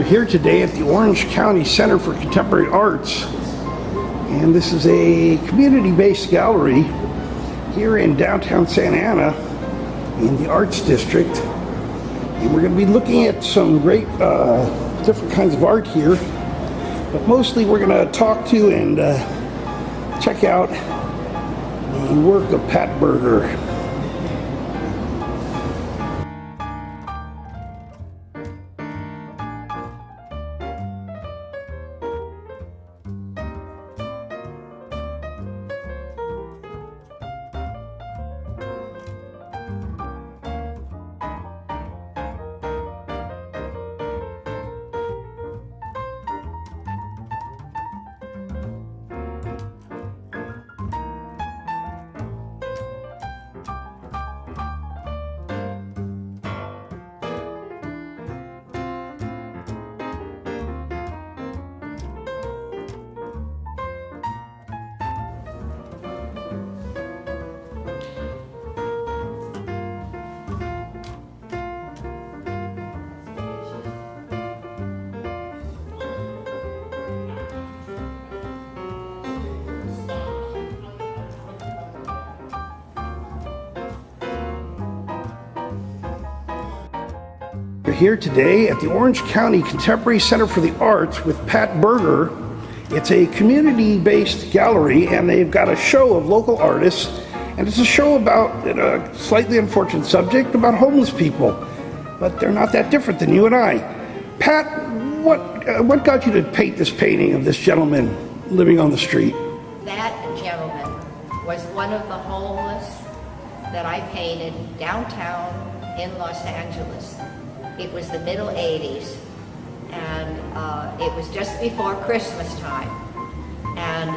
Here today at the Orange County Center for Contemporary Arts, and this is a community-based gallery here in downtown Santa Ana in the Arts District, and we're going to be looking at some great different kinds of art here, but mostly we're going to talk to and check out the work of Pat Berger. We're here today at the Orange County Contemporary Center for the Arts with Pat Berger. It's a community-based gallery, and they've got a show of local artists, and it's a show about a slightly unfortunate subject about homeless people, but they're not that different than you and I. Pat, what got you to paint this painting of this gentleman living on the street? That gentleman was one of the homeless that I painted downtown in Los Angeles. It was the middle 80s, and it was just before Christmas time, and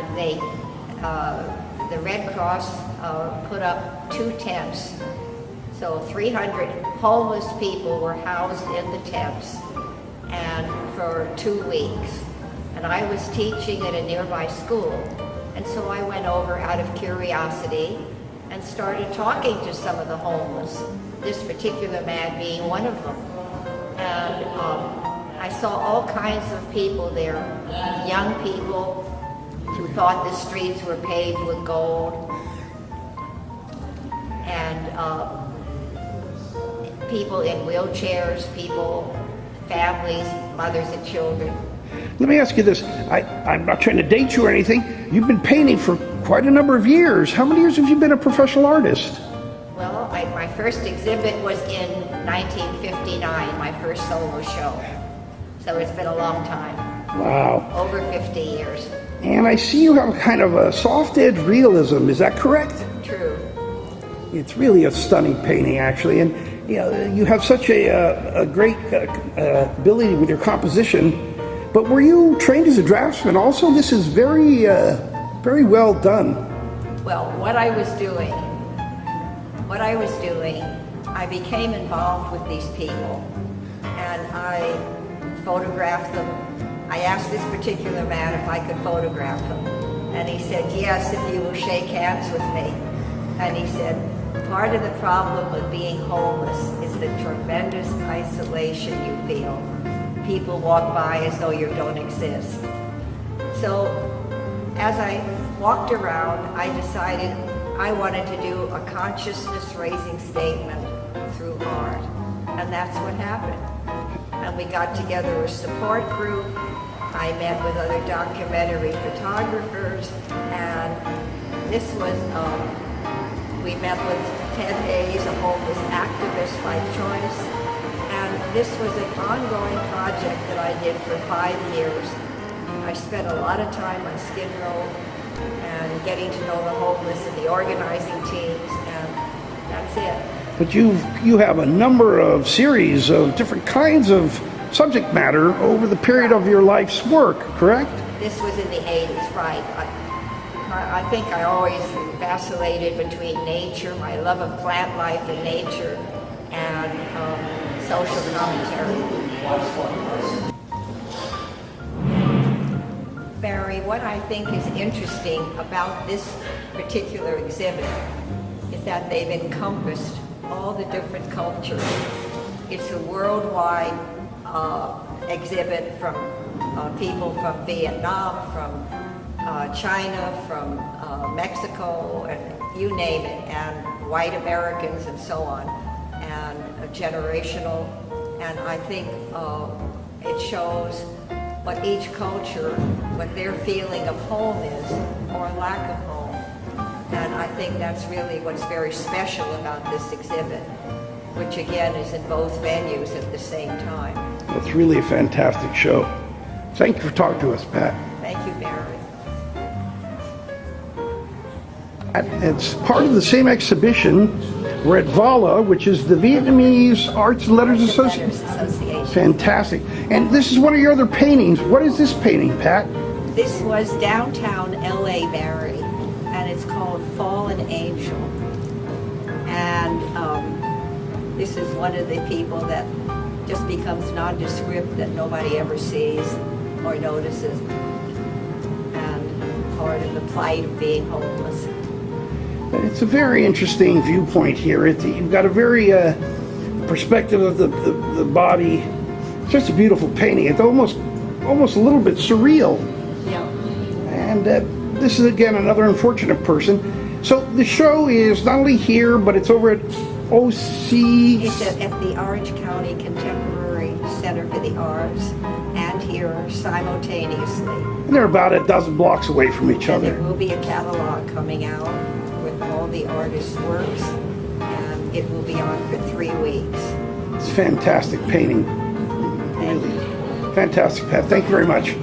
the Red Cross put up 2 tents, so 300 homeless people were housed in the tents, and for 2 weeks. And I was teaching at a nearby school, and so I went over out of curiosity and started talking to some of the homeless, this particular man being one of them. And I saw all kinds of people there, young people who thought the streets were paved with gold, and people in wheelchairs, families, mothers and children. Let me ask you this. I'm not trying to date you or anything. You've been painting for quite a number of years. How many years have you been a professional artist? Well, my first exhibit was in 1959, my first solo show. So it's been a long time. Wow. Over 50 years. And I see you have kind of a soft-edge realism. Is that correct? True. It's really a stunning painting, actually. And you know, you have such a great ability with your composition. But were you trained as a draftsman also? This is very, very well done. Well, what I was doing, I became involved with these people, and I photographed them. I asked this particular man if I could photograph them, and he said, yes, if you will shake hands with me. And he said, part of the problem with being homeless is the tremendous isolation you feel. People walk by as though you don't exist. So as I walked around, I decided I wanted to do a consciousness-raising statement through art, and that's what happened. And we got together a support group. I met with other documentary photographers, and this was, we met with Ted Hayes, a homeless activist by choice, and this was an ongoing project that I did for 5 years. I spent a lot of time on Skid Row and getting to know the homeless and the organizing teams, and that's it. But you have a number of series of different kinds of subject matter over the period of your life's work, correct? This was in the 80s, right. I think I always vacillated between nature, my love of plant life and nature, and social commentary. Barry, what I think is interesting about this particular exhibit is that they've encompassed all the different cultures. It's a worldwide exhibit from people from Vietnam, from China, from Mexico, and you name it, and white Americans and so on, and generational. And I think it shows what each culture, what their feeling of home is, or lack of home. And I think that's really what's very special about this exhibit, which again is in both venues at the same time. It's really a fantastic show. Thank you for talking to us, Pat. Thank you, Barry. It's part of the same exhibition. We're at VAALA, which is the Vietnamese Arts and Letters Association. Fantastic. And this is one of your other paintings. What is this painting, Pat? This was downtown LA, Barry, and it's called Fallen Angel. And this is one of the people that just becomes nondescript, that nobody ever sees or notices, and part of the plight of being homeless. It's a very interesting viewpoint here. You've got a very perspective of the body. It's just a beautiful painting. It's almost a little bit surreal. Yeah. And this is, again, another unfortunate person. So the show is not only here, but it's over at OC. It's at the Orange County Contemporary Center for the Arts and here simultaneously. And they're about a dozen blocks away from each And other. there will be a catalog coming out with all the artists' works, and it will be on for 3 weeks. It's a fantastic painting. Thank you. Fantastic, Pat. Thank you very much.